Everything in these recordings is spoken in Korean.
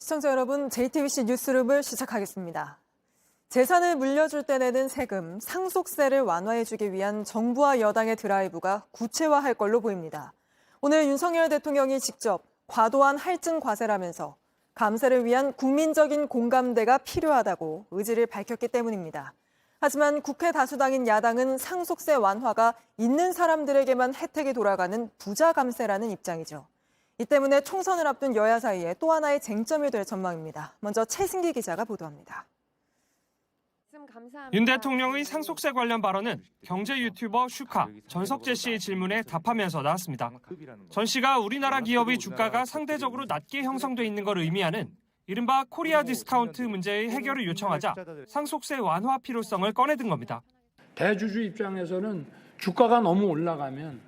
시청자 여러분, JTBC 뉴스룸을 시작하겠습니다. 재산을 물려줄 때 내는 세금, 상속세를 완화해주기 위한 정부와 여당의 드라이브가 구체화할 걸로 보입니다. 오늘 윤석열 대통령이 직접 과도한 할증 과세라면서 감세를 위한 국민적인 공감대가 필요하다고 의지를 밝혔기 때문입니다. 하지만 국회 다수당인 야당은 상속세 완화가 있는 사람들에게만 혜택이 돌아가는 부자 감세라는 입장이죠. 이 때문에 총선을 앞둔 여야 사이에 또 하나의 쟁점이 될 전망입니다. 먼저 최승기 기자가 보도합니다. 윤 대통령의 상속세 관련 발언은 경제 유튜버 슈카 전석재 씨의 질문에 답하면서 나왔습니다. 전 씨가 우리나라 기업의 주가가 상대적으로 낮게 형성돼 있는 걸 의미하는 이른바 코리아 디스카운트 문제의 해결을 요청하자 상속세 완화 필요성을 꺼내든 겁니다. 대주주 입장에서는 주가가 너무 올라가면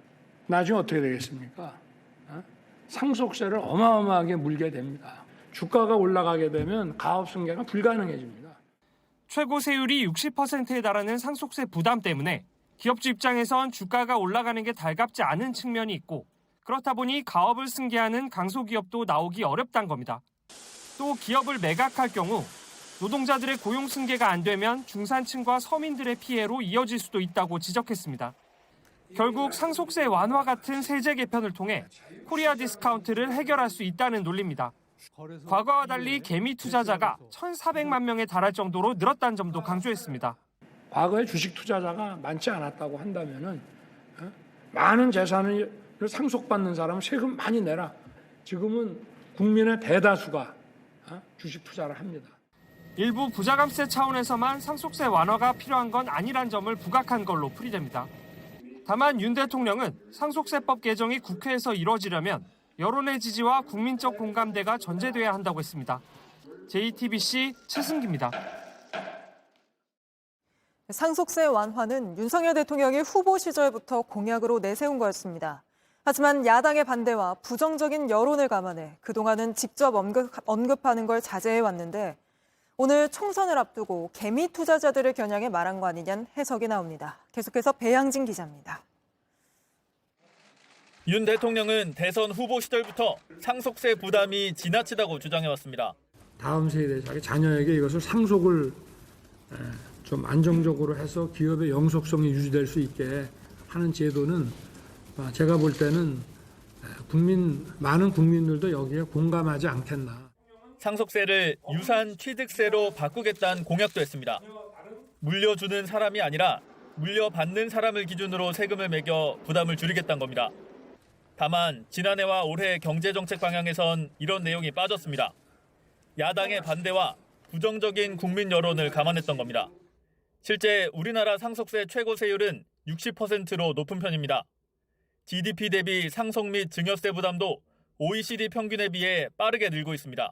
나중에 어떻게 되겠습니까? 상속세를 어마어마하게 물게 됩니다. 주가가 올라가게 되면 가업 승계가 불가능해집니다. 최고 세율이 60%에 달하는 상속세 부담 때문에 기업주 입장에선 주가가 올라가는 게 달갑지 않은 측면이 있고 그렇다 보니 가업을 승계하는 강소기업도 나오기 어렵다는 겁니다. 또 기업을 매각할 경우 노동자들의 고용 승계가 안 되면 중산층과 서민들의 피해로 이어질 수도 있다고 지적했습니다. 결국 상속세 완화 같은 세제 개편을 통해 코리아 디스카운트를 해결할 수 있다는 논리입니다. 과거와 달리 개미 투자자가 1,400만 명에 달할 정도로 늘었다는 점도 강조했습니다. 과거에 주식 투자자가 많지 않았다고 한다면은 많은 재산을 상속받는 사람은 세금 많이 내라. 지금은 국민의 대다수가 주식 투자를 합니다. 일부 부자감세 차원에서만 상속세 완화가 필요한 건 아니란 점을 부각한 걸로 풀이됩니다. 다만 윤 대통령은 상속세법 개정이 국회에서 이뤄지려면 여론의 지지와 국민적 공감대가 전제돼야 한다고 했습니다. JTBC 최승기입니다. 상속세 완화는 윤석열 대통령이 후보 시절부터 공약으로 내세운 거였습니다. 하지만 야당의 반대와 부정적인 여론을 감안해 그동안은 직접 언급하는 걸 자제해왔는데 오늘 총선을 앞두고 개미 투자자들을 겨냥해 말한 거 아니냐는 해석이 나옵니다. 계속해서 배양진 기자입니다. 윤 대통령은 대선 후보 시절부터 상속세 부담이 지나치다고 주장해왔습니다. 다음 세대 자기 자녀에게 이것을 상속을 좀 안정적으로 해서 기업의 영속성이 유지될 수 있게 하는 제도는 제가 볼 때는 많은 국민들도 여기에 공감하지 않겠나. 상속세를 유산 취득세로 바꾸겠다는 공약도 했습니다. 물려주는 사람이 아니라 물려받는 사람을 기준으로 세금을 매겨 부담을 줄이겠다는 겁니다. 다만 지난해와 올해 경제정책 방향에선 이런 내용이 빠졌습니다. 야당의 반대와 부정적인 국민 여론을 감안했던 겁니다. 실제 우리나라 상속세 최고 세율은 60%로 높은 편입니다. GDP 대비 상속 및 증여세 부담도 OECD 평균에 비해 빠르게 늘고 있습니다.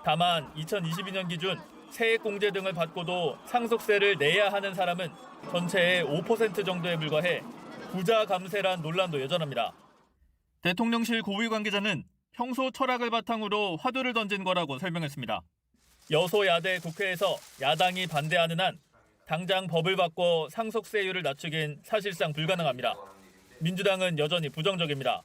다만 2022년 기준 세액공제 등을 받고도 상속세를 내야 하는 사람은 전체의 5% 정도에 불과해 부자 감세란 논란도 여전합니다. 대통령실 고위 관계자는 평소 철학을 바탕으로 화두를 던진 거라고 설명했습니다. 여소야대 국회에서 야당이 반대하는 한 당장 법을 바꿔 상속세율을 낮추긴 사실상 불가능합니다. 민주당은 여전히 부정적입니다.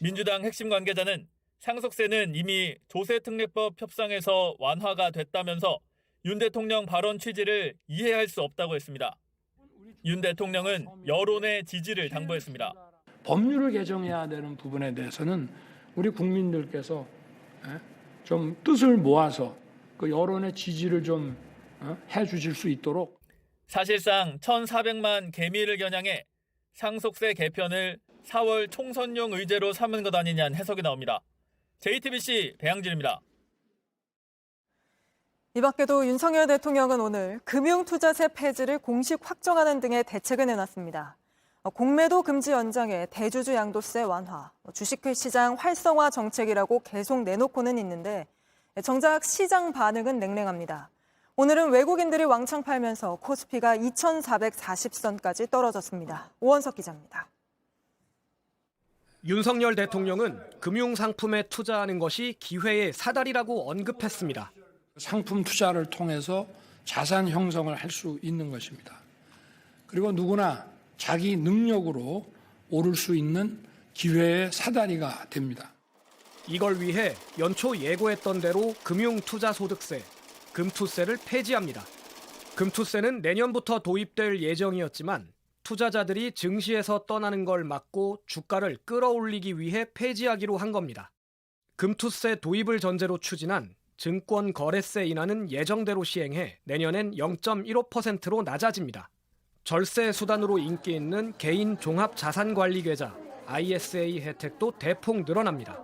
민주당 핵심 관계자는 상속세는 이미 조세특례법 협상에서 완화가 됐다면서 윤 대통령 발언 취지를 이해할 수 없다고 했습니다. 윤 대통령은 여론의 지지를 당부했습니다. 법률을 개정해야 되는 부분에 대해서는 우리 국민들께서 좀 뜻을 모아서 그 여론의 지지를 좀 해주실 수 있도록 사실상 1,400만 개미를 겨냥해 상속세 개편을 4월 총선용 의제로 삼은 것 아니냐는 해석이 나옵니다. JTBC 배양진입니다. 이 밖에도 윤석열 대통령은 오늘 금융투자세 폐지를 공식 확정하는 등의 대책을 내놨습니다. 공매도 금지 연장에 대주주 양도세 완화, 주식시장 활성화 정책이라고 계속 내놓고는 있는데 정작 시장 반응은 냉랭합니다. 오늘은 외국인들이 왕창 팔면서 코스피가 2,440선까지 떨어졌습니다. 오원석 기자입니다. 윤석열 대통령은 금융상품에 투자하는 것이 기회의 사다리라고 언급했습니다. 상품 투자를 통해서 자산 형성을 할 수 있는 것입니다. 그리고 누구나 자기 능력으로 오를 수 있는 기회의 사다리가 됩니다. 이걸 위해 연초 예고했던 대로 금융투자소득세, 금투세를 폐지합니다. 금투세는 내년부터 도입될 예정이었지만 투자자들이 증시에서 떠나는 걸 막고 주가를 끌어올리기 위해 폐지하기로 한 겁니다. 금투세 도입을 전제로 추진한 증권거래세 인하는 예정대로 시행해 내년엔 0.15%로 낮아집니다. 절세 수단으로 인기 있는 개인 종합자산관리계좌 ISA 혜택도 대폭 늘어납니다.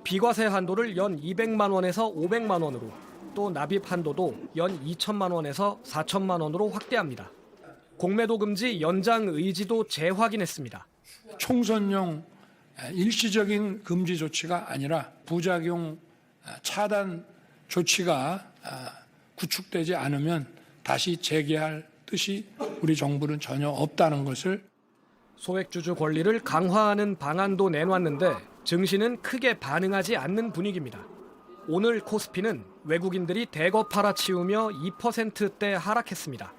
비과세 한도를 연 200만 원에서 500만 원으로, 또 납입 한도도 연 2천만 원에서 4천만 원으로 확대합니다. 공매도 금지 연장 의지도 재확인했습니다. 총선용 일시적인 금지 조치가 아니라 부작용 차단 조치가 구축되지 않으면 다시 재개할 뜻이 우리 정부는 전혀 없다는 것을. 소액주주 권리를 강화하는 방안도 내놨는데 증시는 크게 반응하지 않는 분위기입니다. 오늘 코스피는 외국인들이 대거 팔아치우며 2%대 하락했습니다.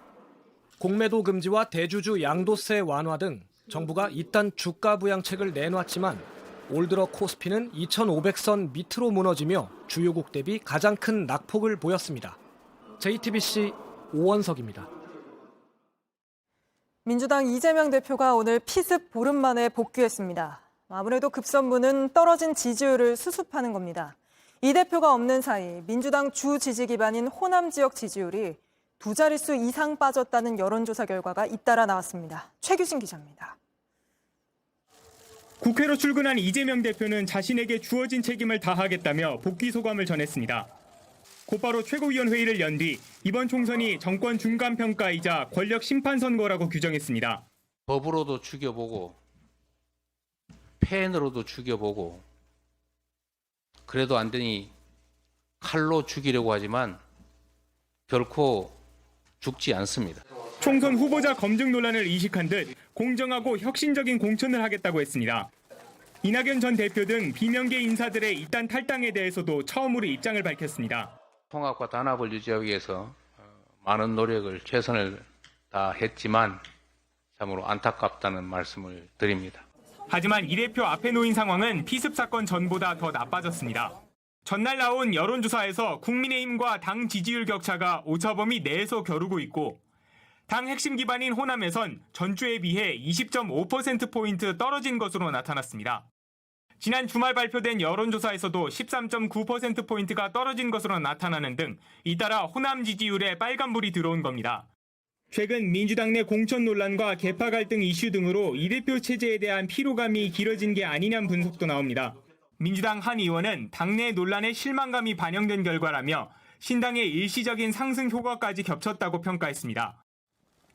공매도 금지와 대주주 양도세 완화 등 정부가 이딴 주가 부양책을 내놨지만 올 들어 코스피는 2,500선 밑으로 무너지며 주요국 대비 가장 큰 낙폭을 보였습니다. JTBC 오원석입니다. 민주당 이재명 대표가 오늘 피습 보름 만에 복귀했습니다. 아무래도 급선무는 떨어진 지지율을 수습하는 겁니다. 이 대표가 없는 사이 민주당 주 지지 기반인 호남 지역 지지율이 두 자릿수 이상 빠졌다는 여론조사 결과가 잇따라 나왔습니다. 최규진 기자입니다. 국회로 출근한 이재명 대표는 자신에게 주어진 책임을 다하겠다며 복귀 소감을 전했습니다. 곧바로 최고위원회의를 연 뒤 이번 총선이 정권 중간평가이자 권력 심판 선거라고 규정했습니다. 법으로도 죽여보고 펜으로도 죽여보고 그래도 안 되니 칼로 죽이려고 하지만 결코 죽지 않습니다. 총선 후보자 검증 논란을 이식한 듯 공정하고 혁신적인 공천을 하겠다고 했습니다. 이낙연 전 대표 등 비명계 인사들의 이딴 탈당에 대해서도 처음으로 입장을 밝혔습니다. 통합과 단합을 유지하기 위해서 많은 노력을 최선을 다했지만 참으로 안타깝다는 말씀을 드립니다. 하지만 이 대표 앞에 놓인 상황은 피습 사건 전보다 더 나빠졌습니다. 전날 나온 여론조사에서 국민의힘과 당 지지율 격차가 오차범위 내에서 겨루고 있고 당 핵심 기반인 호남에선 전주에 비해 20.5%포인트 떨어진 것으로 나타났습니다. 지난 주말 발표된 여론조사에서도 13.9%포인트가 떨어진 것으로 나타나는 등 잇따라 호남 지지율에 빨간불이 들어온 겁니다. 최근 민주당 내 공천 논란과 계파 갈등 이슈 등으로 이 대표 체제에 대한 피로감이 길어진 게 아니냐는 분석도 나옵니다. 민주당 한 의원은 당내 논란에 실망감이 반영된 결과라며 신당의 일시적인 상승 효과까지 겹쳤다고 평가했습니다.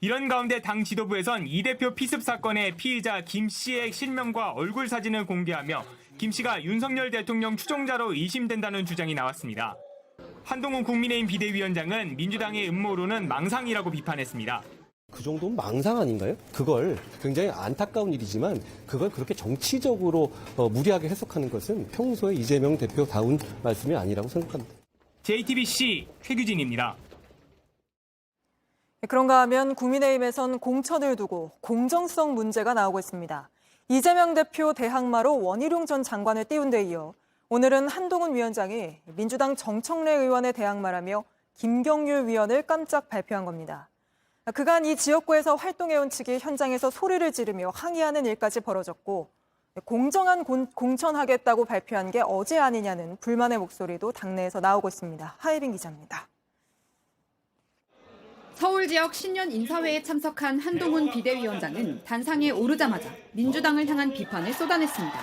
이런 가운데 당 지도부에선 이 대표 피습 사건의 피의자 김 씨의 실명과 얼굴 사진을 공개하며 김 씨가 윤석열 대통령 추종자로 의심된다는 주장이 나왔습니다. 한동훈 국민의힘 비대위원장은 민주당의 음모론은 망상이라고 비판했습니다. 그 정도면 망상 아닌가요? 그걸 굉장히 안타까운 일이지만 그걸 그렇게 정치적으로 무리하게 해석하는 것은 평소에 이재명 대표다운 말씀이 아니라고 생각합니다. JTBC 최규진입니다. 그런가 하면 국민의힘에선 공천을 두고 공정성 문제가 나오고 있습니다. 이재명 대표 대항마로 원희룡 전 장관을 띄운 데 이어 오늘은 한동훈 위원장이 민주당 정청래 의원의 대항마라며 김경률 위원을 깜짝 발표한 겁니다. 그간 이 지역구에서 활동해온 측이 현장에서 소리를 지르며 항의하는 일까지 벌어졌고 공정한 공천하겠다고 발표한 게 어제 아니냐는 불만의 목소리도 당내에서 나오고 있습니다. 하예빈 기자입니다. 서울 지역 신년 인사회에 참석한 한동훈 비대위원장은 단상에 오르자마자 민주당을 향한 비판을 쏟아냈습니다.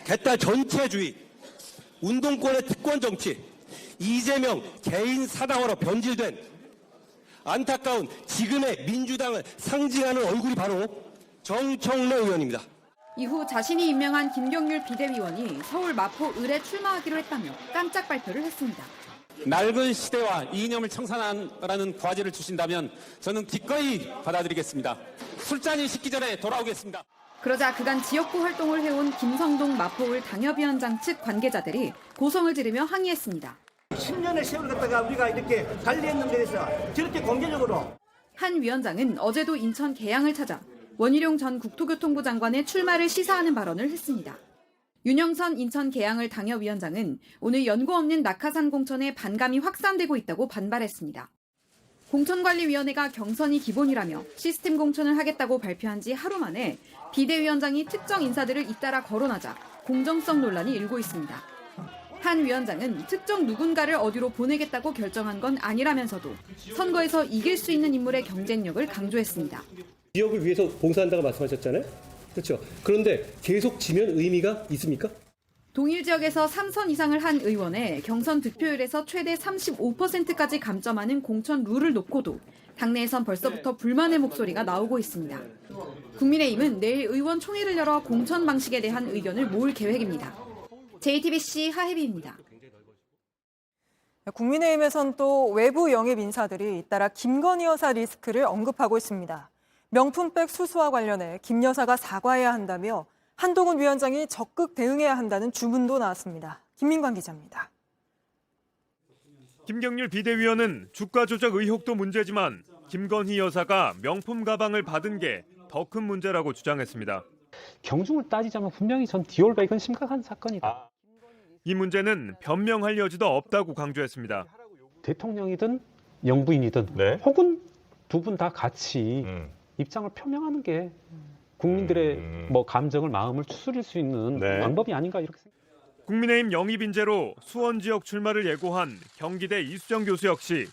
개딸 전체주의, 운동권의 특권 정치, 이재명 개인 사당으로 변질된 안타까운 지금의 민주당을 상징하는 얼굴이 바로 정청래 의원입니다. 이후 자신이 임명한 김경률 비대위원이 서울 마포 을에 출마하기로 했다며 깜짝 발표를 했습니다. 낡은 시대와 이념을 청산하라는 과제를 주신다면 저는 기꺼이 받아들이겠습니다. 술잔이 식기 전에 돌아오겠습니다. 그러자 그간 지역구 활동을 해온 김성동 마포을 당협위원장 측 관계자들이 고성을 지르며 항의했습니다. 10년의 세월을 갖다가 우리가 이렇게 관리했는 데에서 저렇게 공개적으로. 한 위원장은 어제도 인천 계양을 찾아 원희룡 전 국토교통부 장관의 출마를 시사하는 발언을 했습니다. 윤영선 인천 계양을 당협위원장은 오늘 연고 없는 낙하산 공천에 반감이 확산되고 있다고 반발했습니다. 공천관리위원회가 경선이 기본이라며 시스템 공천을 하겠다고 발표한 지 하루 만에 비대위원장이 특정 인사들을 잇따라 거론하자 공정성 논란이 일고 있습니다. 한 위원장은 특정 누군가를 어디로 보내겠다고 결정한 건 아니라면서도 선거에서 이길 수 있는 인물의 경쟁력을 강조했습니다. 지역을 위해서 봉사한다고 말씀하셨잖아요. 그렇죠. 그런데 계속 지면 의미가 있습니까? 동일 지역에서 3선 이상을 한 의원의 경선 득표율에서 최대 35%까지 감점하는 공천 룰을 놓고도 당내에선 벌써부터 불만의 목소리가 나오고 있습니다. 국민의힘은 내일 의원 총회를 열어 공천 방식에 대한 의견을 모을 계획입니다. JTBC 하혜비입니다. 국민의힘에선 또 외부 영입 인사들이 잇따라 김건희 여사 리스크를 언급하고 있습니다. 명품백 수수와 관련해 김 여사가 사과해야 한다며 한동훈 위원장이 적극 대응해야 한다는 주문도 나왔습니다. 김민관 기자입니다. 김경률 비대위원은 주가 조작 의혹도 문제지만 김건희 여사가 명품 가방을 받은 게 더 큰 문제라고 주장했습니다. 경중을 따지자면 분명히 전 디올백은 심각한 사건이다. 이 문제는 변명할 여지도 없다고 강조했습니다. 대통령이든 영부인이든 혹은 두 분 다 같이 입장을 표명하는 게 국민들의 감정을 마음을 추스릴 수 있는 방법이 아닌가 이렇게 생각합니다. 국민의힘 영입 인재로 수원 지역 출마를 예고한 경기대 이수정 교수 역시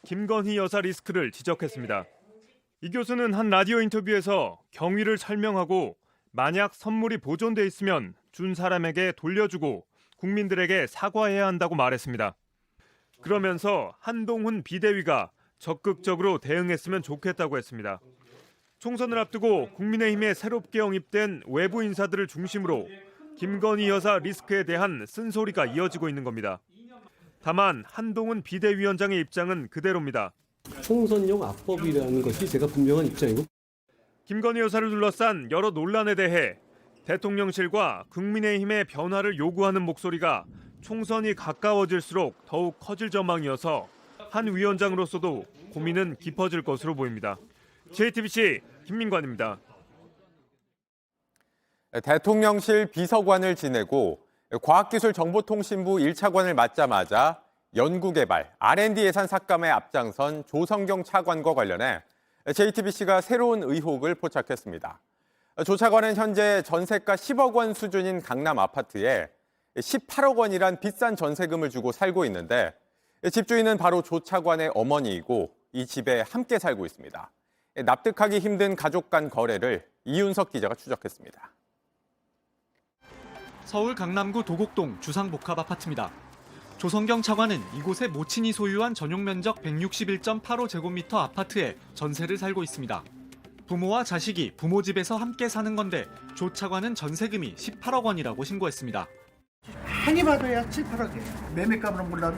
김건희 여사 리스크를 지적했습니다. 이 교수는 한 라디오 인터뷰에서 경위를 설명하고 만약 선물이 보존돼 있으면 준 사람에게 돌려주고 국민들에게 사과해야 한다고 말했습니다. 그러면서 한동훈 비대위가 적극적으로 대응했으면 좋겠다고 했습니다. 총선을 앞두고 국민의힘에 새롭게 영입된 외부 인사들을 중심으로 김건희 여사 리스크에 대한 쓴소리가 이어지고 있는 겁니다. 다만 한동훈 비대위원장의 입장은 그대로입니다. 총선용 압법이라는 것이 제가 분명한 입장이고. 김건희 여사를 둘러싼 여러 논란에 대해 대통령실과 국민의힘의 변화를 요구하는 목소리가 총선이 가까워질수록 더욱 커질 전망이어서 한 위원장으로서도 고민은 깊어질 것으로 보입니다. JTBC 김민관입니다. 대통령실 비서관을 지내고 과학기술정보통신부 1차관을 맡자마자 연구개발, R&D 예산 삭감에 앞장선 조성경 차관과 관련해 JTBC가 새로운 의혹을 포착했습니다. 조 차관은 현재 전세가 10억 원 수준인 강남 아파트에 18억 원이란 비싼 전세금을 주고 살고 있는데 집주인은 바로 조 차관의 어머니이고 이 집에 함께 살고 있습니다. 납득하기 힘든 가족 간 거래를 이윤석 기자가 추적했습니다. 서울 강남구 도곡동 주상복합아파트입니다. 조성경 차관은 이곳에 모친이 소유한 전용 면적 161.85제곱미터 아파트에 전세를 살고 있습니다. 부모와 자식이 부모 집에서 함께 사는 건데 조 차관은 전세금이 18억 원이라고 신고했습니다. 많이 받아야 7, 8억이에요. 매매값으로 몰라도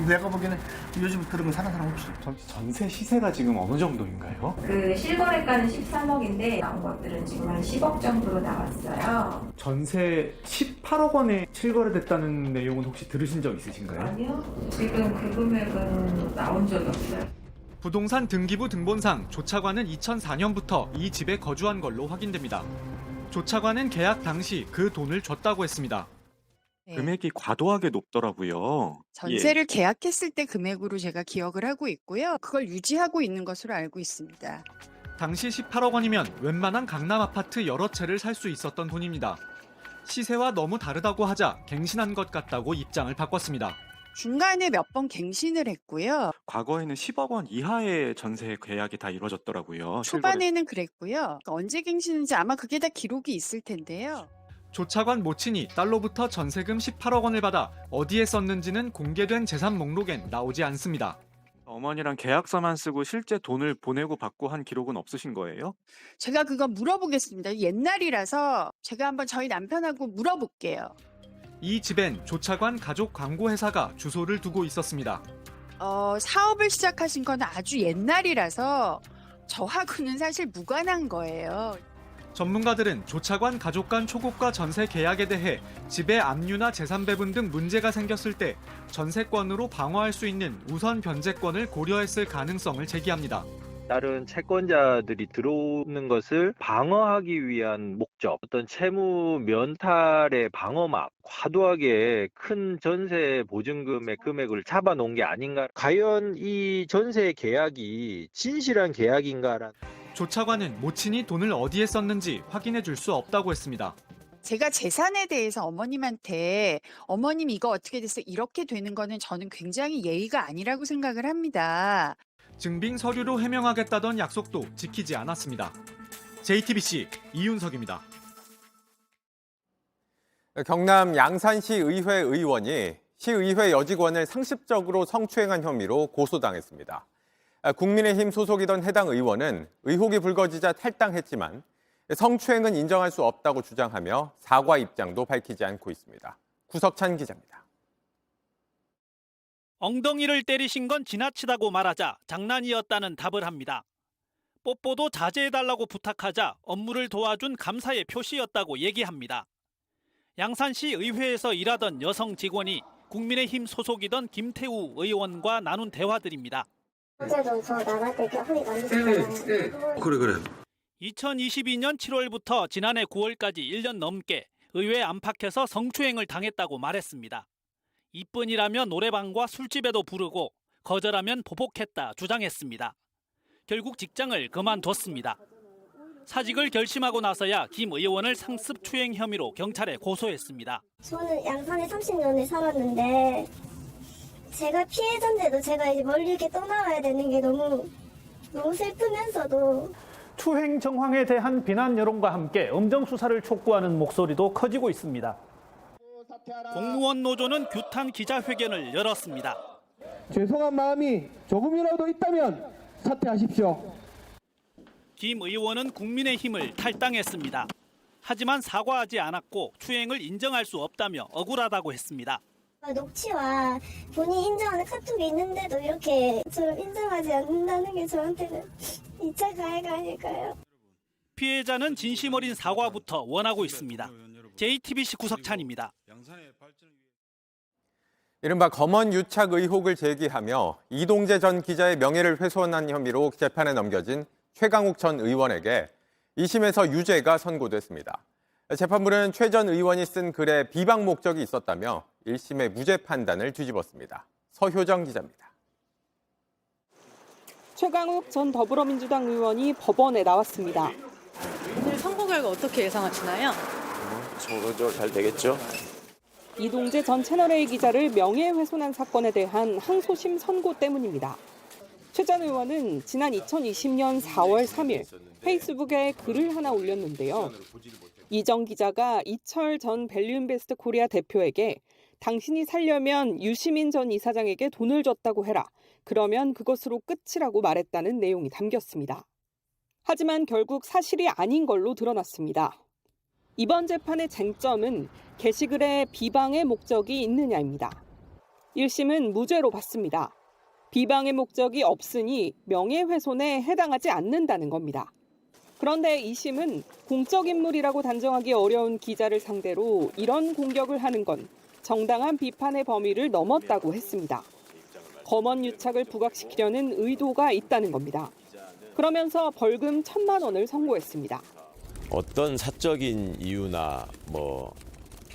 내가 보기에는 요즘 그런 거 사는 사람 없어요. 전세 시세가 지금 어느 정도인가요? 그 실거래가는 13억인데 나온 것들은 지금 한 10억 정도로 나왔어요. 전세 18억 원에 실거래됐다는 내용은 혹시 들으신 적 있으신가요? 아니요. 지금 그 금액은 나온 적이 없어요. 부동산 등기부 등본상 조 차관은 2004년부터 이 집에 거주한 걸로 확인됩니다. 조 차관은 계약 당시 그 돈을 줬다고 했습니다. 금액이 과도하게 높더라고요. 전세를 계약했을 때 금액으로 제가 기억을 하고 있고요. 그걸 유지하고 있는 것으로 알고 있습니다. 당시 18억 원이면 웬만한 강남 아파트 여러 채를 살 수 있었던 돈입니다. 시세와 너무 다르다고 하자 갱신한 것 같다고 입장을 바꿨습니다. 중간에 몇 번 갱신을 했고요. 과거에는 10억 원 이하의 전세 계약이 다 이루어졌더라고요. 초반에는 그랬고요. 언제 갱신인지 아마 그게 다 기록이 있을 텐데요. 조 차관 모친이 딸로부터 전세금 18억 원을 받아 어디에 썼는지는 공개된 재산 목록엔 나오지 않습니다. 어머니랑 계약서만 쓰고 실제 돈을 보내고 받고 한 기록은 없으신 거예요? 제가 그거 물어보겠습니다. 옛날이라서 제가 한번 저희 남편하고 물어볼게요. 이 집엔 조 차관 가족 광고 회사가 주소를 두고 있었습니다. 사업을 시작하신 건 아주 옛날이라서 저하고는 사실 무관한 거예요. 전문가들은 조 차관 가족 간 초고가 전세 계약에 대해 집의 압류나 재산 배분 등 문제가 생겼을 때 전세권으로 방어할 수 있는 우선 변제권을 고려했을 가능성을 제기합니다. 다른 채권자들이 들어오는 것을 방어하기 위한 목적, 어떤 채무 면탈의 방어막, 과도하게 큰 전세 보증금의 금액을 잡아놓은 게 아닌가. 과연 이 전세 계약이 진실한 계약인가라는. 조 차관은 모친이 돈을 어디에 썼는지 확인해 줄 수 없다고 했습니다. 제가 재산에 대해서 어머님한테 어머님 이거 어떻게 됐어 이렇게 되는 거는 저는 굉장히 예의가 아니라고 생각을 합니다. 증빙 서류로 해명하겠다던 약속도 지키지 않았습니다. JTBC 이윤석입니다. 경남 양산시 의회 의원이 시의회 여직원을 상습적으로 성추행한 혐의로 고소당했습니다. 국민의힘 소속이던 해당 의원은 의혹이 불거지자 탈당했지만 성추행은 인정할 수 없다고 주장하며 사과 입장도 밝히지 않고 있습니다. 구석찬 기자입니다. 엉덩이를 때리신 건 지나치다고 말하자 장난이었다는 답을 합니다. 뽀뽀도 자제해달라고 부탁하자 업무를 도와준 감사의 표시였다고 얘기합니다. 양산시 의회에서 일하던 여성 직원이 국민의힘 소속이던 김태우 의원과 나눈 대화들입니다. 어제도 저 나갈 때 허리 만지셨잖아요. 그래. 2022년 7월부터 지난해 9월까지 1년 넘게 의회 안팎에서 성추행을 당했다고 말했습니다. 이뿐이라면 노래방과 술집에도 부르고 거절하면 보복했다 주장했습니다. 결국 직장을 그만뒀습니다. 사직을 결심하고 나서야 김 의원을 상습추행 혐의로 경찰에 고소했습니다. 저는 양산에 30년을 살았는데 제가 피해자인데도 제가 이제 멀리 이렇게 떠나와야 되는 게 너무 슬프면서도 추행 정황에 대한 비난 여론과 함께 엄정 수사를 촉구하는 목소리도 커지고 있습니다. 공무원 노조는 규탄 기자회견을 열었습니다. 죄송한 마음이 조금이라도 있다면 사퇴하십시오. 김 의원은 국민의힘을 탈당했습니다. 하지만 사과하지 않았고 추행을 인정할 수 없다며 억울하다고 했습니다. 녹취와 본인이 인정하는 카톡이 있는데도 이렇게 저를 인정하지 않는다는 게 저한테는 2차 가해가 아닐까요? 피해자는 진심 어린 사과부터 원하고 있습니다. JTBC 구석찬입니다. 이른바 검언 유착 의혹을 제기하며 이동재 전 기자의 명예를 훼손한 혐의로 재판에 넘겨진 최강욱 전 의원에게 2심에서 유죄가 선고됐습니다. 재판부는 최 전 의원이 쓴 글에 비방 목적이 있었다며 1심의 무죄 판단을 뒤집었습니다. 서효정 기자입니다. 최강욱 전 더불어민주당 의원이 법원에 나왔습니다. 오늘 선고 결과 어떻게 예상하시나요? 선거적으로 잘 되겠죠. 이동재 전 채널A 기자를 명예훼손한 사건에 대한 항소심 선고 때문입니다. 최 전 의원은 지난 2020년 4월 3일 페이스북에 글을 하나 올렸는데요. 이정 기자가 이철 전 밸류인베스트 코리아 대표에게 당신이 살려면 유시민 전 이사장에게 돈을 줬다고 해라. 그러면 그것으로 끝이라고 말했다는 내용이 담겼습니다. 하지만 결국 사실이 아닌 걸로 드러났습니다. 이번 재판의 쟁점은 게시글에 비방의 목적이 있느냐입니다. 1심은 무죄로 봤습니다. 비방의 목적이 없으니 명예훼손에 해당하지 않는다는 겁니다. 그런데 2심은 공적 인물이라고 단정하기 어려운 기자를 상대로 이런 공격을 하는 건 정당한 비판의 범위를 넘었다고 했습니다. 검언 유착을 부각시키려는 의도가 있다는 겁니다. 그러면서 벌금 1,000만 원을 선고했습니다. 어떤 사적인 이유나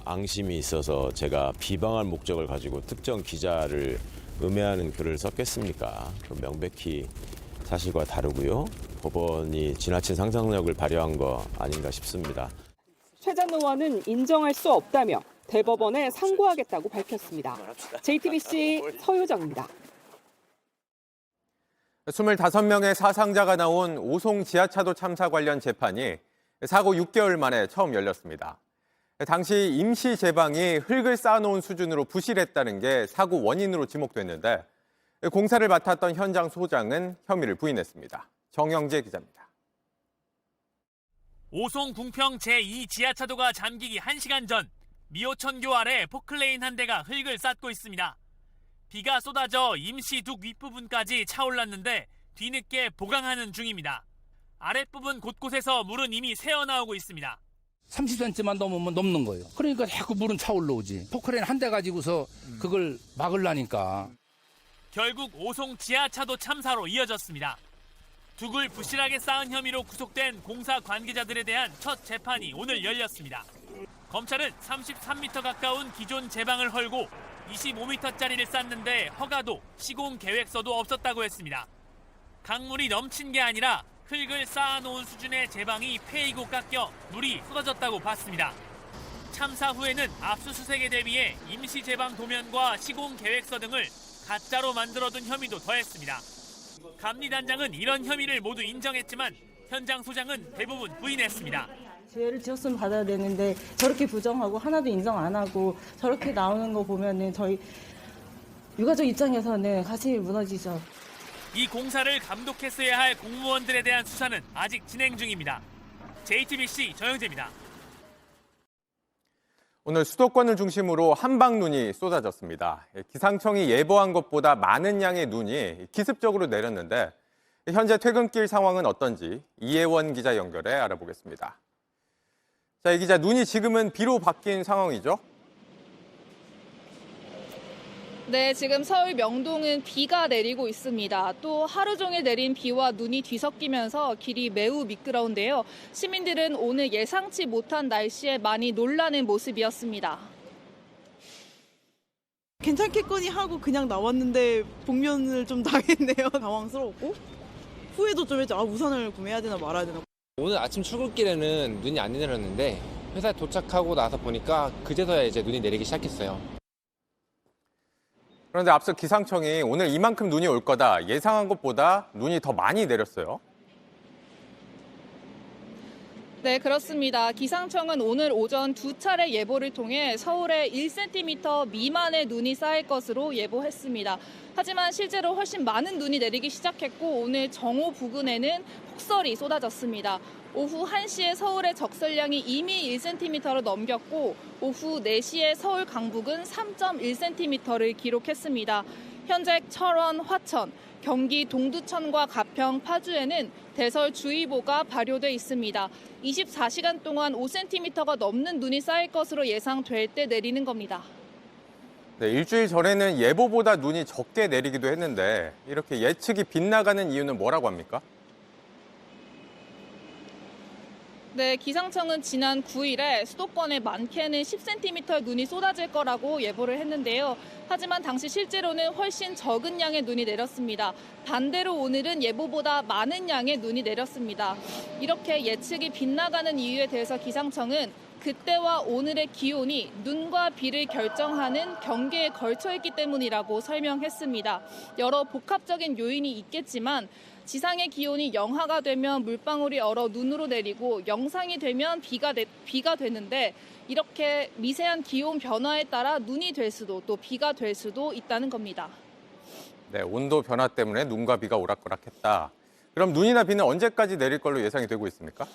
앙심이 있어서 제가 비방할 목적을 가지고 특정 기자를 음해하는 글을 썼겠습니까? 명백히 사실과 다르고요. 법원이 지나친 상상력을 발휘한 거 아닌가 싶습니다. 최 전 의원은 인정할 수 없다며 대법원에 상고하겠다고 밝혔습니다. JTBC 서효정입니다. 25명의 사상자가 나온 오송 지하차도 참사 관련 재판이 사고 6개월 만에 처음 열렸습니다. 당시 임시 제방이 흙을 쌓아놓은 수준으로 부실했다는 게 사고 원인으로 지목됐는데 공사를 맡았던 현장 소장은 혐의를 부인했습니다. 정영재 기자입니다. 오송 궁평 제2 지하차도가 잠기기 1시간 전 미호천교 아래 포클레인 한 대가 흙을 쌓고 있습니다. 비가 쏟아져 임시 둑 윗부분까지 차올랐는데 뒤늦게 보강하는 중입니다. 아랫부분 곳곳에서 물은 이미 새어나오고 있습니다. 30cm만 넘으면 넘는 거예요. 그러니까 자꾸 물은 차올라오지. 포크레인 한 대 가지고서 그걸 막으려니까. 결국 오송 지하차도 참사로 이어졌습니다. 둑을 부실하게 쌓은 혐의로 구속된 공사 관계자들에 대한 첫 재판이 오늘 열렸습니다. 검찰은 33m 가까운 기존 제방을 헐고 25m짜리를 쌓는데 허가도 시공 계획서도 없었다고 했습니다. 강물이 넘친 게 아니라 흙을 쌓아놓은 수준의 제방이 패이고 깎여 물이 쏟아졌다고 봤습니다. 참사 후에는 압수수색에 대비해 임시 제방 도면과 시공 계획서 등을 가짜로 만들어둔 혐의도 더했습니다. 감리단장은 이런 혐의를 모두 인정했지만 현장 소장은 대부분 부인했습니다. 죄를 지었으면 받아야 되는데 저렇게 부정하고 하나도 인정 안 하고 저렇게 나오는 거 보면은 저희 유가족 입장에서는 가슴이 무너지죠. 이 공사를 감독했어야 할 공무원들에 대한 수사는 아직 진행 중입니다. JTBC 정영재입니다. 오늘 수도권을 중심으로 한방눈이 쏟아졌습니다. 기상청이 예보한 것보다 많은 양의 눈이 기습적으로 내렸는데 현재 퇴근길 상황은 어떤지 이혜원 기자 연결해 알아보겠습니다. 자, 이 기자, 눈이 지금은 비로 바뀐 상황이죠? 네, 지금 서울 명동은 비가 내리고 있습니다. 또 하루 종일 내린 비와 눈이 뒤섞이면서 길이 매우 미끄러운데요. 시민들은 오늘 예상치 못한 날씨에 많이 놀라는 모습이었습니다. 괜찮겠거니 하고 그냥 나왔는데 복면을 좀 당했네요. 당황스러웠고 후회도 좀 했죠. 우산을 구매해야 되나 말아야 되나. 오늘 아침 출근길에는 눈이 안 내렸는데 회사에 도착하고 나서 보니까 그제서야 이제 눈이 내리기 시작했어요. 그런데 앞서 기상청이 오늘 이만큼 눈이 올 거다 예상한 것보다 눈이 더 많이 내렸어요. 네, 그렇습니다. 기상청은 오늘 오전 두 차례 예보를 통해 서울에 1cm 미만의 눈이 쌓일 것으로 예보했습니다. 하지만 실제로 훨씬 많은 눈이 내리기 시작했고 오늘 정오 부근에는 폭설이 쏟아졌습니다. 오후 1시에 서울의 적설량이 이미 1cm를 넘겼고 오후 4시에 서울 강북은 3.1cm를 기록했습니다. 현재 철원, 화천, 경기 동두천과 가평, 파주에는 대설주의보가 발효돼 있습니다. 24시간 동안 5cm가 넘는 눈이 쌓일 것으로 예상될 때 내리는 겁니다. 네, 일주일 전에는 예보보다 눈이 적게 내리기도 했는데 이렇게 예측이 빗나가는 이유는 뭐라고 합니까? 네, 기상청은 지난 9일에 수도권에 많게는 10cm의 눈이 쏟아질 거라고 예보를 했는데요. 하지만 당시 실제로는 훨씬 적은 양의 눈이 내렸습니다. 반대로 오늘은 예보보다 많은 양의 눈이 내렸습니다. 이렇게 예측이 빗나가는 이유에 대해서 기상청은 그때와 오늘의 기온이 눈과 비를 결정하는 경계에 걸쳐 있기 때문이라고 설명했습니다. 여러 복합적인 요인이 있겠지만 지상의 기온이 영하가 되면 물방울이 얼어 눈으로 내리고 영상이 되면 비가 되는데 이렇게 미세한 기온 변화에 따라 눈이 될 수도 또 비가 될 수도 있다는 겁니다. 네, 온도 변화 때문에 눈과 비가 오락가락했다. 그럼 눈이나 비는 언제까지 내릴 걸로 예상이 되고 있습니까?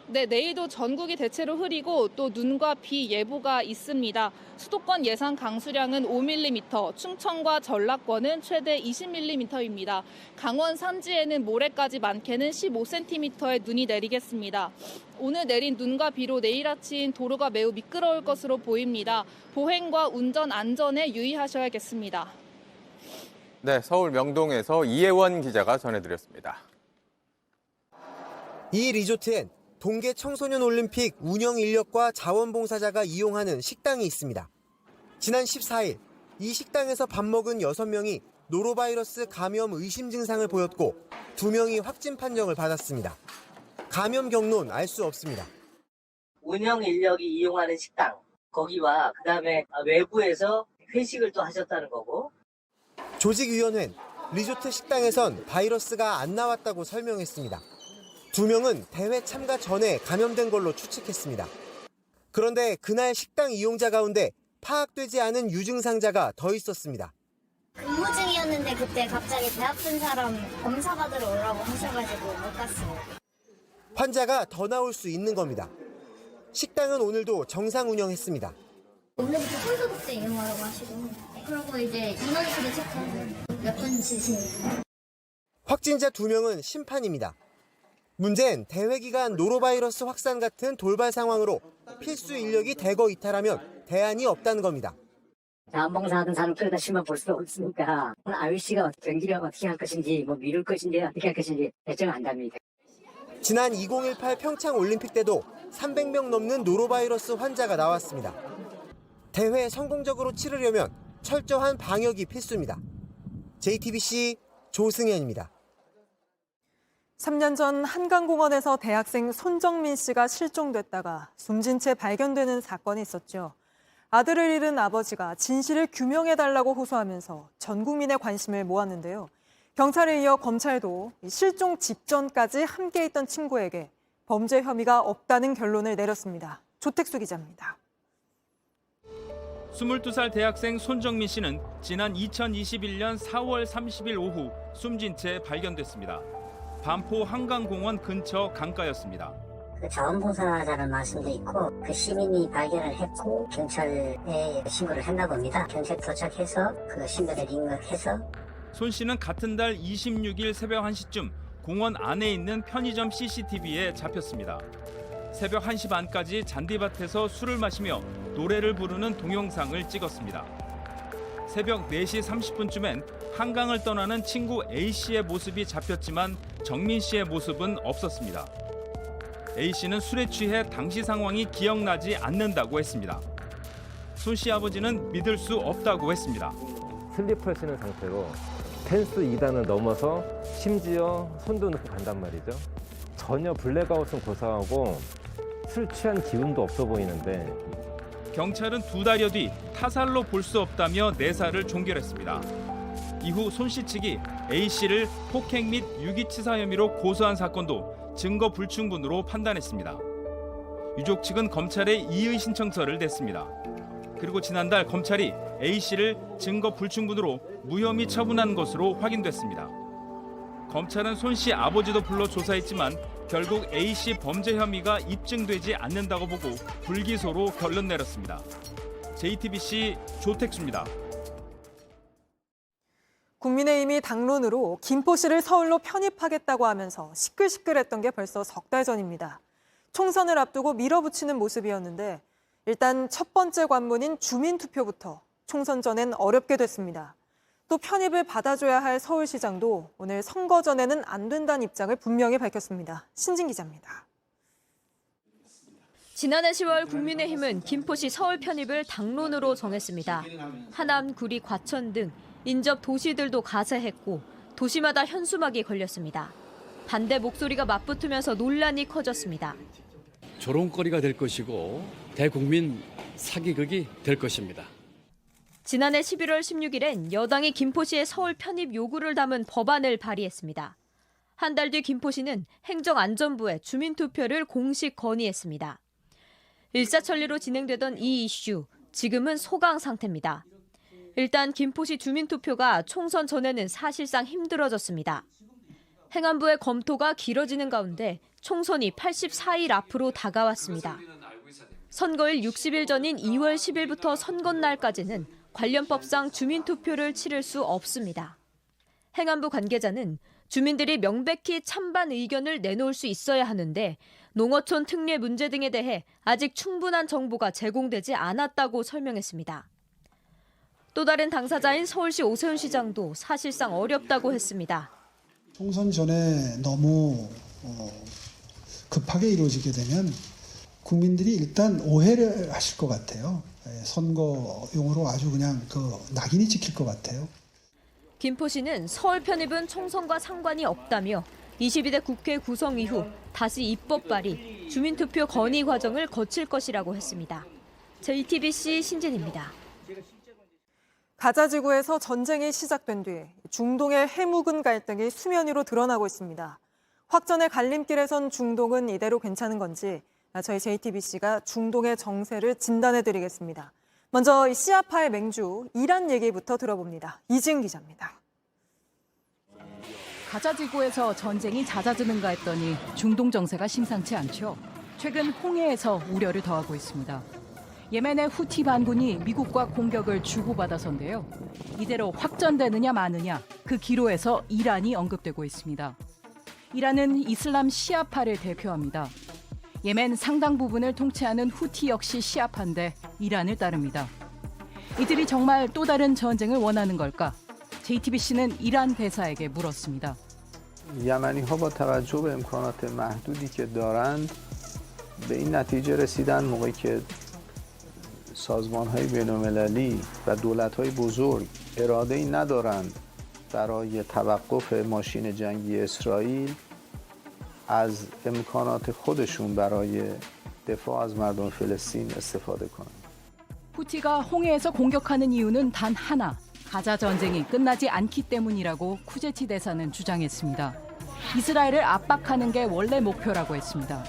네, 내일도 전국이 대체로 흐리고 또 눈과 비 예보가 있습니다. 수도권 예상 강수량은 5mm, 충청과 전라권은 최대 20mm입니다. 강원 산지에는 모레까지 많게는 15cm의 눈이 내리겠습니다. 오늘 내린 눈과 비로 내일 아침 도로가 매우 미끄러울 것으로 보입니다. 보행과 운전 안전에 유의하셔야겠습니다. 네, 서울 명동에서 이혜원 기자가 전해드렸습니다. 이 리조트엔 동계 청소년 올림픽 운영 인력과 자원봉사자가 이용하는 식당이 있습니다. 지난 14일 이 식당에서 밥 먹은 6명이 노로바이러스 감염 의심 증상을 보였고 2명이 확진 판정을 받았습니다. 감염 경로는 알 수 없습니다. 운영 인력이 이용하는 식당, 거기와 그다음에 외부에서 회식을 또 하셨다는 거고. 조직위원회는 리조트 식당에선 바이러스가 안 나왔다고 설명했습니다. 2명은 대회 참가 전에 감염된 걸로 추측했습니다. 그런데 그날 식당 이용자 가운데 파악되지 않은 유증상자가 더 있었습니다. 근무 중이었는데 그때 갑자기 배 아픈 사람 검사 받으러 오라고 하셔가지고 못 갔어요. 환자가 더 나올 수 있는 겁니다. 식당은 오늘도 정상 운영했습니다. 오늘부터 손소독제 이용하라고 하시고 그리고 이제 인원수를 체크하고 몇 분 지시니까. 확진자 2명은 심판입니다. 문제는 대회 기간 노로바이러스 확산 같은 돌발 상황으로 필수 인력이 대거 이탈하면 대안이 없다는 겁니다. 자원봉사하던 사람 끌어다 심어 볼 수 없으니까 IOC가 경기를 어떻게 할 것인지 미룰 것인지 어떻게 할 것인지 결정을 한답니다. 지난 2018 평창 올림픽 때도 300명 넘는 노로바이러스 환자가 나왔습니다. 대회 성공적으로 치르려면 철저한 방역이 필수입니다. JTBC 조승현입니다. 3년 전 한강공원에서 대학생 손정민 씨가 실종됐다가 숨진 채 발견되는 사건이 있었죠. 아들을 잃은 아버지가 진실을 규명해달라고 호소하면서 전 국민의 관심을 모았는데요. 경찰에 이어 검찰도 실종 직전까지 함께 있던 친구에게 범죄 혐의가 없다는 결론을 내렸습니다. 조택수 기자입니다. 22살 대학생 손정민 씨는 지난 2021년 4월 30일 오후 숨진 채 발견됐습니다. 반포 한강공원 근처 강가였습니다. 자원봉사자는 말씀도 있고 시민이 발견을 했고 경찰에 신고를 했나 봅니다. 경찰 도착해서 신변을 입력해서 손 씨는 같은 달 26일 새벽 1시쯤 공원 안에 있는 편의점 CCTV에 잡혔습니다. 새벽 1시 반까지 잔디밭에서 술을 마시며 노래를 부르는 동영상을 찍었습니다. 새벽 4시 30분쯤엔 한강을 떠나는 친구 A씨의 모습이 잡혔지만 정민 씨의 모습은 없었습니다. A씨는 술에 취해 당시 상황이 기억나지 않는다고 했습니다. 손 씨 아버지는 믿을 수 없다고 했습니다. 슬리퍼를 신은 상태로 펜스 2단을 넘어서 심지어 손도 넣고 간단 말이죠. 전혀 블랙아웃은 고사하고 술 취한 기운도 없어 보이는데 경찰은 2달여 뒤 타살로 볼 수 없다며 내사를 종결했습니다. 이후 손 씨 측이 A씨를 폭행 및 유기치사 혐의로 고소한 사건도 증거 불충분으로 판단했습니다. 유족 측은 검찰에 이의 신청서를 냈습니다. 그리고 지난달 검찰이 A씨를 증거 불충분으로 무혐의 처분한 것으로 확인됐습니다. 검찰은 손 씨 아버지도 불러 조사했지만 결국 A씨 범죄 혐의가 입증되지 않는다고 보고 불기소로 결론 내렸습니다. JTBC 조택수입니다. 국민의힘이 당론으로 김포시를 서울로 편입하겠다고 하면서 시끌시끌했던 게 벌써 석 달 전입니다. 총선을 앞두고 밀어붙이는 모습이었는데 일단 첫 번째 관문인 주민투표부터 총선 전엔 어렵게 됐습니다. 또 편입을 받아줘야 할 서울시장도 오늘 선거 전에는 안 된다는 입장을 분명히 밝혔습니다. 신진 기자입니다. 지난해 10월 국민의힘은 김포시 서울 편입을 당론으로 정했습니다. 하남, 구리, 과천 등 인접 도시들도 가세했고 도시마다 현수막이 걸렸습니다. 반대 목소리가 맞붙으면서 논란이 커졌습니다. 조롱거리가 될 것이고 대국민 사기극이 될 것입니다. 지난해 11월 16일엔 여당이 김포시의 서울 편입 요구를 담은 법안을 발의했습니다. 한 달 뒤 김포시는 행정안전부에 주민투표를 공식 건의했습니다. 일사천리로 진행되던 이 이슈, 지금은 소강 상태입니다. 일단 김포시 주민투표가 총선 전에는 사실상 힘들어졌습니다. 행안부의 검토가 길어지는 가운데 총선이 84일 앞으로 다가왔습니다. 선거일 60일 전인 2월 10일부터 선거날까지는 관련 법상 주민투표를 치를 수 없습니다. 행안부 관계자는 주민들이 명백히 찬반 의견을 내놓을 수 있어야 하는데 농어촌 특례 문제 등에 대해 아직 충분한 정보가 제공되지 않았다고 설명했습니다. 또 다른 당사자인 서울시 오세훈 시장도 사실상 어렵다고 했습니다. 총선 전에 너무 급하게 이루어지게 되면 국민들이 일단 오해를 하실 것 같아요. 선거용으로 아주 그냥 낙인이 찍힐 것 같아요. 김포시는 서울 편입은 총선과 상관이 없다며 22대 국회 구성 이후 다시 입법 발의, 주민투표 건의 과정을 거칠 것이라고 했습니다. JTBC 신진입니다. 가자 지구에서 전쟁이 시작된 뒤 중동의 해묵은 갈등이 수면 위로 드러나고 있습니다. 확전의 갈림길에 선 중동은 이대로 괜찮은 건지 저희 JTBC가 중동의 정세를 진단해드리겠습니다. 먼저 시아파의 맹주 이란 얘기부터 들어봅니다. 이지은 기자입니다. 가자 지구에서 전쟁이 잦아드는가 했더니 중동 정세가 심상치 않죠. 최근 홍해에서 우려를 더하고 있습니다. 예멘의 후티 반군이 미국과 공격을 주고받아서인데요. 이대로 확전되느냐 마느냐 그 기로에서 이란이 언급되고 있습니다. 이란은 이슬람 시아파를 대표합니다. 예멘 상당 부분을 통치하는 후티 역시 시아파인데 이란을 따릅니다. 이들이 정말 또 다른 전쟁을 원하는 걸까? JTBC는 이란 대사에게 물었습니다. یمنی‌ها با توجه به امکانات محدودی که دارند به این نتیجه رسیدن موقعی که سازمان‌های بین‌المللی و دولت‌های بزرگ اراده‌ای ندارند برای توقف ماشین جنگی اسرائیل از امکانات خودشون برای دفاع از مردم فلسطین استفاده کنند. 후티가 홍해에서 공격하는 이유는 단 하나. 가자 전쟁이 끝나지 않기 때문이라고 쿠제티 대사는 주장했습니다. 이스라엘을 압박하는 게 원래 목표라고 했습니다.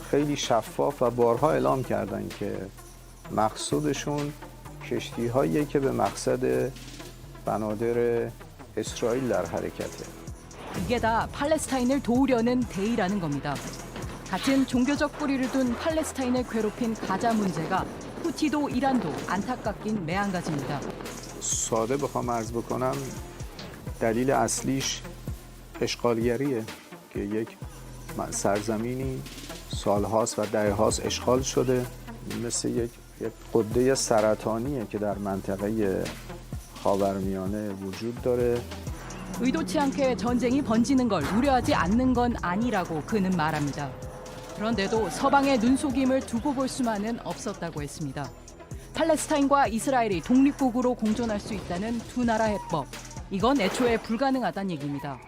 خیلی شفاف و بارها اعلام کردند که مقصودشون کشتی‌هایی که به مقصد بنادر اسرائیل در حرکته. 이게 다 팔레스타인을 도우려는 대의라는 겁니다. 같은 종교적 뿌리를 둔 팔레스타인을 괴롭힌 가자 문제가 후티도 이란도 안타깝긴 매한가지입니다. ساده بخوام عرض بکنم دلیل اصلیش اشغالگریه که یک سرزمینی سالهاست و دههاست اشغال شده مثل یک غده سرطانیه که در منطقه خاورمیانه وجود داره. 의도치 않게 전쟁이 번지는 걸 우려하지 않는 건 아니라고 그는 말합니다. 그런데도 서방의 눈속임을 두고 볼 수만은 없었다고 했습니다. 팔레스타인과 이스라엘이 독립국으로 공존할 수 있다는 두 나라 해법. 이건 애초에 불가능하다는 얘기입니다.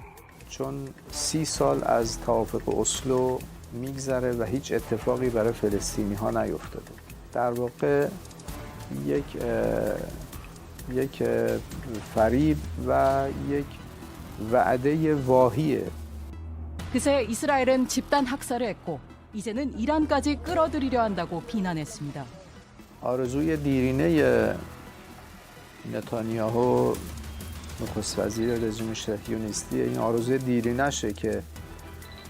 چون 30 سال از توافق اسلو میگذره و هیچ اتفاقی برای فلسطینی ها نیفتاده. در واقع یک فریب و یک وعده واهیه. 그새 이스라엘은 집단 학살을 했고 이제는 이란까지 끌어들이려 한다고 비난했습니다. آرزوی دیرینه نتانیاهو نخست وزیر رژیم صهیونیستی این آرزوی دیرینشه که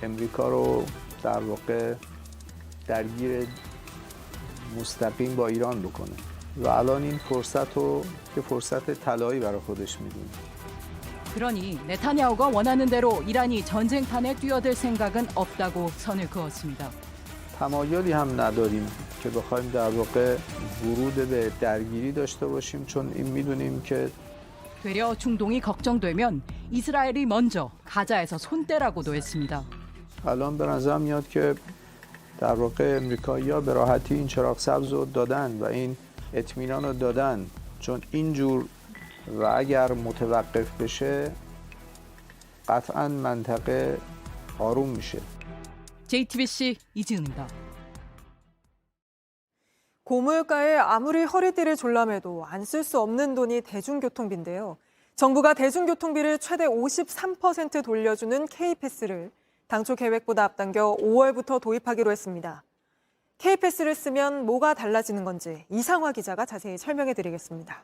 امریکا رو در واقع درگیر مستقیم با ایران بکنه و الان این فرصت رو که فرصت طلایی برای خودش میدونه. 그러니 네타냐후가 원하는 대로 이란이 전쟁판에 뛰어들 생각은 없다고 선을 그었습니다. تمایلی هم نداریم که بخوایم در واقع ورود به درگیری داشته باشیم چون این میدونیم که 되려 중동이 걱정되면 이스라엘이 먼저 가자에서 손대라고도 했습니다. الان به نظر میاد که در واقع امریکایی‌ها به راحتی این چراغ سبز رو دادن و این اطمینان رو دادن چون اینجور و اگر متوقف بشه قطعاً منطقه آروم میشه. JTBC 이지은입니다. 고물가에 아무리 허리띠를 졸라매도 안 쓸 수 없는 돈이 대중교통비인데요. 정부가 대중교통비를 최대 53% 돌려주는 K패스를 당초 계획보다 앞당겨 5월부터 도입하기로 했습니다. K패스를 쓰면 뭐가 달라지는 건지 이상화 기자가 자세히 설명해드리겠습니다.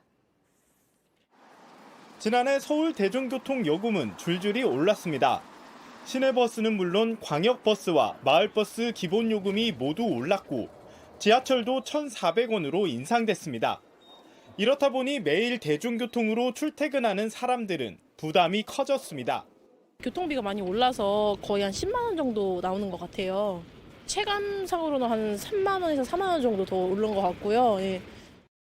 지난해 서울 대중교통 요금은 줄줄이 올랐습니다. 시내버스는 물론 광역버스와 마을버스 기본요금이 모두 올랐고 지하철도 1,400원으로 인상됐습니다. 이렇다 보니 매일 대중교통으로 출퇴근하는 사람들은 부담이 커졌습니다. 교통비가 많이 올라서 거의 한 10만 원 정도 나오는 것 같아요. 체감상으로는 한 3만 원에서 4만 원 정도 더 오른 것 같고요. 예.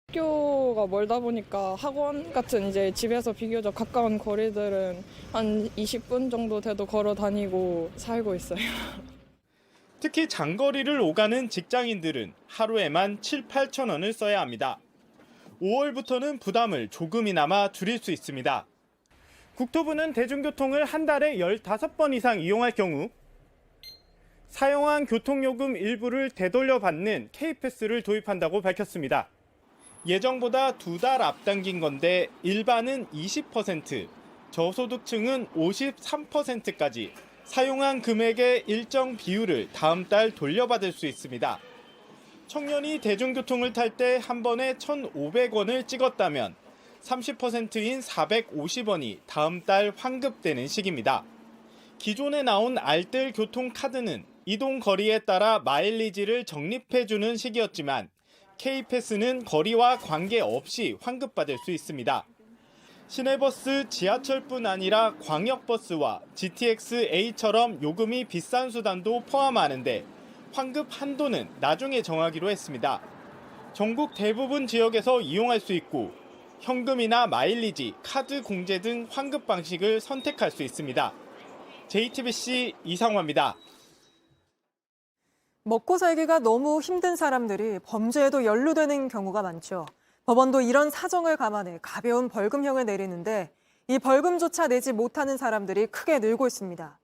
학교가 멀다 보니까 학원 같은 이제 집에서 비교적 가까운 거리들은 한 20분 정도 돼도 걸어 다니고 살고 있어요. 특히 장거리를 오가는 직장인들은 하루에만 7, 8천 원을 써야 합니다. 5월부터는 부담을 조금이나마 줄일 수 있습니다. 국토부는 대중교통을 한 달에 15번 이상 이용할 경우 사용한 교통요금 일부를 되돌려받는 K패스를 도입한다고 밝혔습니다. 예정보다 2달 앞당긴 건데 일반은 20%, 저소득층은 53%까지 사용한 금액의 일정 비율을 다음 달 돌려받을 수 있습니다. 청년이 대중교통을 탈 때 한 번에 1,500원을 찍었다면 30%인 450원이 다음 달 환급되는 시기입니다. 기존에 나온 알뜰 교통카드는 이동 거리에 따라 마일리지를 적립해주는 시기였지만 K패스는 거리와 관계없이 환급받을 수 있습니다. 시내버스, 지하철뿐 아니라 광역버스와 GTX-A처럼 요금이 비싼 수단도 포함하는데 환급 한도는 나중에 정하기로 했습니다. 전국 대부분 지역에서 이용할 수 있고 현금이나 마일리지, 카드 공제 등 환급 방식을 선택할 수 있습니다. JTBC 이상화입니다. 먹고 살기가 너무 힘든 사람들이 범죄에도 연루되는 경우가 많죠. 법원도 이런 사정을 감안해 가벼운 벌금형을 내리는데 이 벌금조차 내지 못하는 사람들이 크게 늘고 있습니다.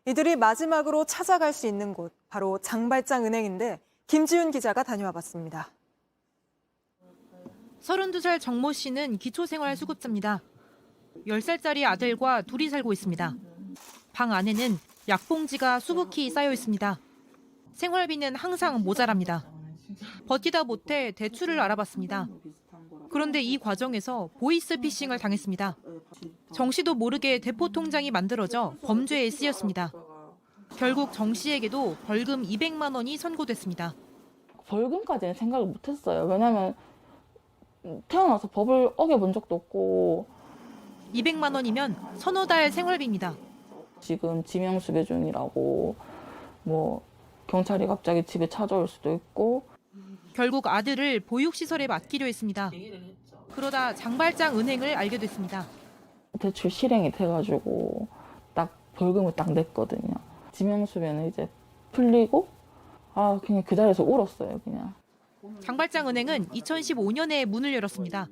이들이 마지막으로 찾아갈 수 있는 곳, 바로 장발장 은행인데 김지윤 기자가 다녀와 봤습니다. 32살 정모 씨는 기초생활수급자입니다. 10살짜리 아들과 둘이 살고 있습니다. 방 안에는 약봉지가 수북히 쌓여 있습니다. 생활비는 항상 모자랍니다. 버티다 못해 대출을 알아봤습니다. 그런데 이 과정에서 보이스피싱을 당했습니다. 정 씨도 모르게 대포 통장이 만들어져 범죄에 쓰였습니다. 결국 정 씨에게도 벌금 200만 원이 선고됐습니다. 벌금까지는 생각을 못했어요. 왜냐면 태어나서 법을 어겨본 적도 없고. 200만 원이면 서너 달 생활비입니다. 지금 지명수배 중이라고 뭐 경찰이 갑자기 집에 찾아올 수도 있고. 결국 아들을 보육시설에 맡기려 했습니다. 그러다 장발장 은행을 알게 됐습니다. 대출 실행이 돼가지고 딱 벌금을 딱 냈거든요. 지명수배는 이제 풀리고 그냥 그 자리에서 울었어요, 그냥. 장발장 은행은 2015년에 문을 열었습니다.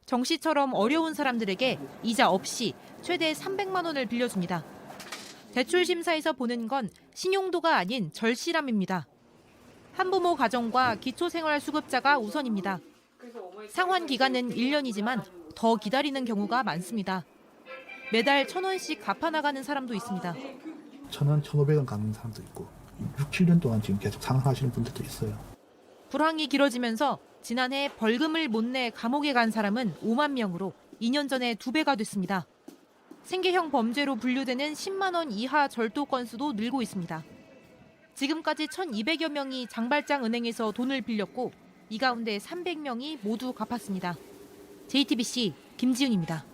정 씨처럼 어려운 사람들에게 이자 없이 최대 300만 원을 빌려줍니다. 대출 심사에서 보는 건 신용도가 아닌 절실함입니다. 한부모 가정과 기초생활수급자가 우선입니다. 상환 기간은 1년이지만 더 기다리는 경우가 많습니다. 매달 1,000원씩 갚아나가는 사람도 있습니다. 1,000원, 1,500원 갚는 사람도 있고 6, 7년 동안 지금 계속 상환하시는 분들도 있어요. 불황이 길어지면서 지난해 벌금을 못 내 감옥에 간 사람은 5만 명으로 2년 전에 2배가 됐습니다. 생계형 범죄로 분류되는 10만 원 이하 절도 건수도 늘고 있습니다. 지금까지 1,200여 명이 장발장 은행에서 돈을 빌렸고 이 가운데 300명이 모두 갚았습니다. JTBC 김지윤입니다.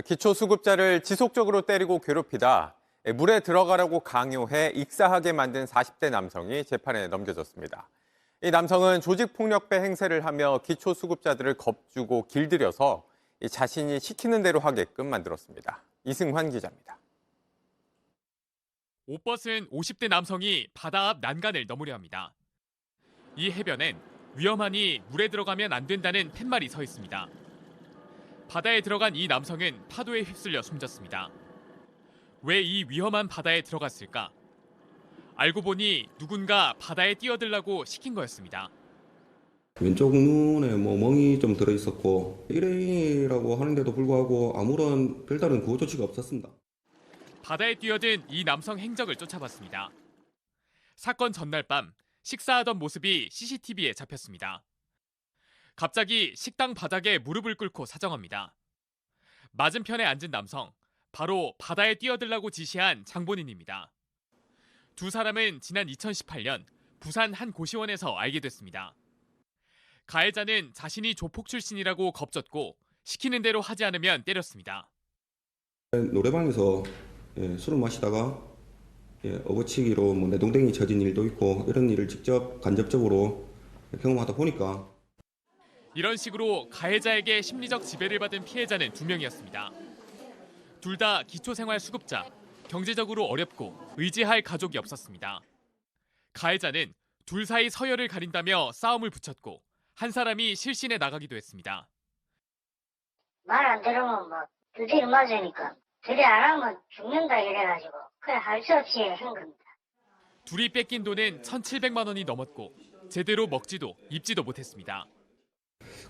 기초수급자를 지속적으로 때리고 괴롭히다 물에 들어가라고 강요해 익사하게 만든 40대 남성이 재판에 넘겨졌습니다. 이 남성은 조직폭력배 행세를 하며 기초수급자들을 겁주고 길들여서 자신이 시키는 대로 하게끔 만들었습니다. 이승환 기자입니다. 옷 벗은 50대 남성이 바다 앞 난간을 넘으려 합니다. 이 해변엔 위험하니 물에 들어가면 안 된다는 팻말이 서 있습니다. 바다에 들어간 이 남성은 파도에 휩쓸려 숨졌습니다. 왜 이 위험한 바다에 들어갔을까? 알고 보니 누군가 바다에 뛰어들라고 시킨 거였습니다. 왼쪽 눈에 멍이 좀 들어있었고 일회인이라고 하는데도 불구하고 아무런 별다른 구호 조치가 없었습니다. 바다에 뛰어든 이 남성 행적을 쫓아봤습니다. 사건 전날 밤 식사하던 모습이 CCTV에 잡혔습니다. 갑자기 식당 바닥에 무릎을 꿇고 사정합니다. 맞은편에 앉은 남성, 바로 바다에 뛰어들라고 지시한 장본인입니다. 두 사람은 지난 2018년 부산 한 고시원에서 알게 됐습니다. 가해자는 자신이 조폭 출신이라고 겁줬고 시키는 대로 하지 않으면 때렸습니다. 노래방에서 술을 마시다가 업어치기로 내동댕이 쳐진 일도 있고 이런 일을 직접 간접적으로 경험하다 보니까 이런 식으로 가해자에게 심리적 지배를 받은 피해자는 2명이었습니다. 둘 다 기초생활수급자, 경제적으로 어렵고 의지할 가족이 없었습니다. 가해자는 둘 사이 서열을 가린다며 싸움을 붙였고 한 사람이 실신해 나가기도 했습니다. 말 안 들으면 막 두들이 맞으니까 들이 안 하면 죽는다 이래가지고 그냥 할 수 없이 한 겁니다. 둘이 뺏긴 돈은 1,700만 원이 넘었고 제대로 먹지도 입지도 못했습니다.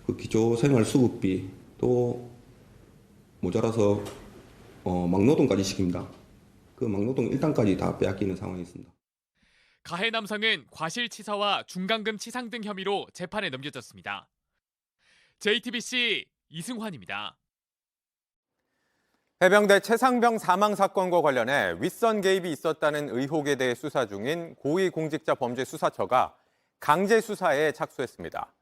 그 기초생활수급비 또 모자라서 막노동까지 시킵니다. 그 막노동 일당까지 다 빼앗기는 상황이었습니다. 가해 남성은 과실치사와 중간금 치상 등 혐의로 재판에 넘겨졌습니다. JTBC 이승환입니다. 해병대 최상병 사망 사건과 관련해 윗선 개입이 있었다는 의혹에 대해 수사 중인 고위공직자범죄수사처가 강제 수사에 착수했습니다.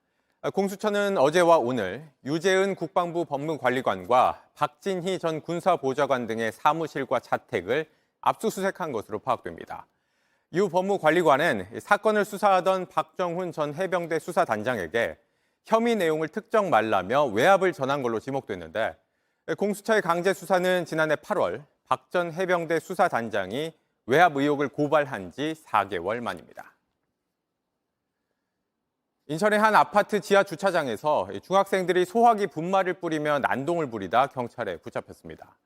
공수처는 어제와 오늘 유재은 국방부 법무관리관과 박진희 전 군사보좌관 등의 사무실과 자택을 압수수색한 것으로 파악됩니다. 유 법무관리관은 사건을 수사하던 박정훈 전 해병대 수사단장에게 혐의 내용을 특정 말라며 외압을 전한 걸로 지목됐는데 공수처의 강제 수사는 지난해 8월 박 전 해병대 수사단장이 외압 의혹을 고발한 지 4개월 만입니다. 인천의 한 아파트 지하 주차장에서 중학생들이 소화기 분말을 뿌리며 난동을 부리다 경찰에 붙잡혔습니다.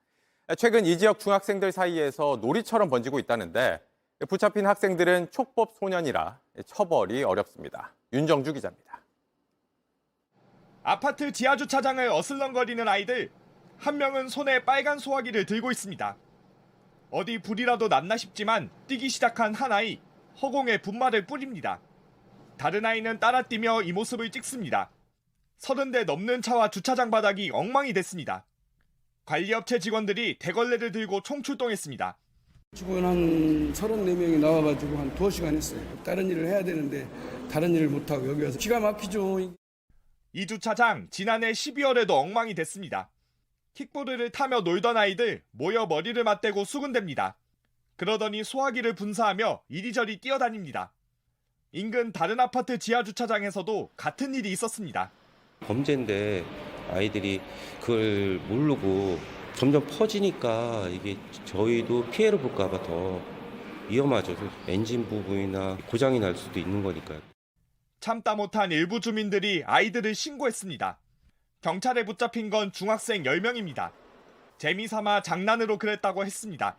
최근 이 지역 중학생들 사이에서 놀이처럼 번지고 있다는데 붙잡힌 학생들은 촉법 소년이라 처벌이 어렵습니다. 윤정주 기자입니다. 아파트 지하 주차장을 어슬렁거리는 아이들. 한 명은 손에 빨간 소화기를 들고 있습니다. 어디 불이라도 났나 싶지만 뛰기 시작한 한 아이. 허공에 분말을 뿌립니다. 다른 아이는 따라 뛰며 이 모습을 찍습니다. 30대 넘는 차와 주차장 바닥이 엉망이 됐습니다. 관리업체 직원들이 대걸레를 들고 총출동했습니다. 직원 한 34명이 나와가지고 한 2시간 했어요. 다른 일을 해야 되는데 다른 일을 못하고 여기 와서 기가 막히죠. 이 주차장 지난해 12월에도 엉망이 됐습니다. 킥보드를 타며 놀던 아이들 모여 머리를 맞대고 수군댑니다. 그러더니 소화기를 분사하며 이리저리 뛰어다닙니다. 인근 다른 아파트 지하 주차장에서도 같은 일이 있었습니다. 범죄인데 아이들이 그걸 모르고 점점 퍼지니까 이게 저희도 피해를 볼까 봐 더 위험하죠. 엔진 부분이나 고장이 날 수도 있는 거니까요. 참다 못한 일부 주민들이 아이들을 신고했습니다. 경찰에 붙잡힌 건 중학생 10명입니다. 재미삼아 장난으로 그랬다고 했습니다.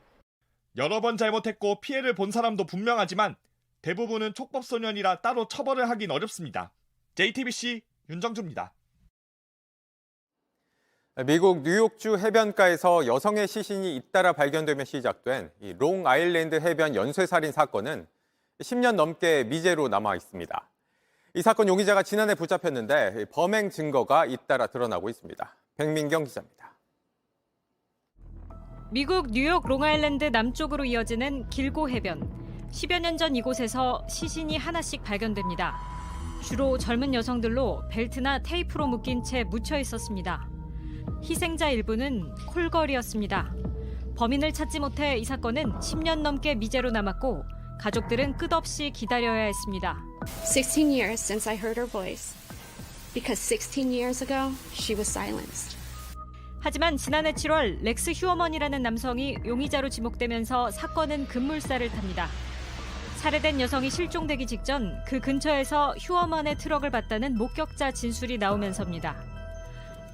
여러 번 잘못했고 피해를 본 사람도 분명하지만 대부분은 촉법소년이라 따로 처벌을 하긴 어렵습니다. JTBC 윤정주입니다. 미국 뉴욕주 해변가에서 여성의 시신이 잇따라 발견되며 시작된 이 롱아일랜드 해변 연쇄살인 사건은 10년 넘게 미제로 남아 있습니다. 이 사건 용의자가 지난해 붙잡혔는데 범행 증거가 잇따라 드러나고 있습니다. 백민경 기자입니다. 미국 뉴욕 롱아일랜드 남쪽으로 이어지는 길고 해변. 10여 년 전 이곳에서 시신이 하나씩 발견됩니다. 주로 젊은 여성들로 벨트나 테이프로 묶인 채 묻혀 있었습니다. 희생자 일부는 콜걸이었습니다. 범인을 찾지 못해 이 사건은 10년 넘게 미제로 남았고 가족들은 끝없이 기다려야 했습니다. 16 years since I heard her voice. Because 16 years ago, she was silenced. 하지만 지난해 7월 렉스 휴어먼이라는 남성이 용의자로 지목되면서 사건은 급물살을 탑니다. 살해된 여성이 실종되기 직전 그 근처에서 휴어먼의 트럭을 봤다는 목격자 진술이 나오면서입니다.